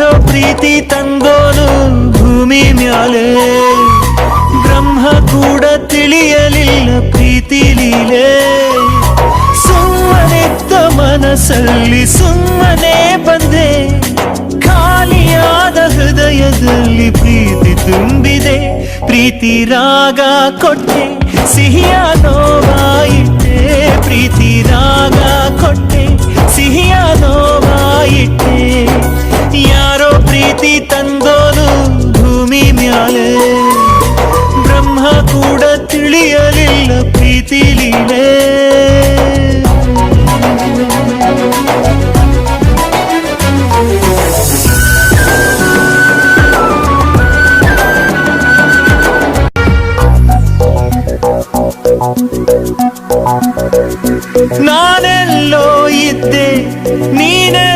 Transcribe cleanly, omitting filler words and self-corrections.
ಯಾರೋ ಪ್ರೀತಿ ತಂದೋನು ಭೂಮಿ ಮ್ಯಾಲೆ, ಬ್ರಹ್ಮ ಕೂಡ ತಿಳಿಯಲಿಲ್ಲ ಪ್ರೀತಿ ಲೀಲೆ. ಸುಮ್ಮನಿದ್ದ ಮನಸ್ಸಲ್ಲಿ ಸುಮ್ಮನೆ ಬಂದೆ, ಖಾಲಿಯಾದ ಹೃದಯದಲ್ಲಿ ಪ್ರೀತಿ ತುಂಬಿದೆ. ಪ್ರೀತಿ ರಾಗ ಕೊಟ್ಟೆ, ಸಿಹಿಯ ನೋವಾಯಿಟ್ಟೆ. ಪ್ರೀತಿ ರಾಗ ಕೊಟ್ಟೆ, ಸಿಹಿಯ ನೋವಾಯಿಟ್ಟೆ. ಯಾರೋ ಪ್ರೀತಿ ತಂದೋನು ಭೂಮಿ ಮ್ಯಾಲೆ, ಬ್ರಹ್ಮ ಕೂಡ ತಿಳಿಯಲಿಲ್ಲ ಪ್ರೀತಿ ಲೀಲೆ. ನಾನೆಲ್ಲೋ ಇದ್ದೆ, ನೀನೆ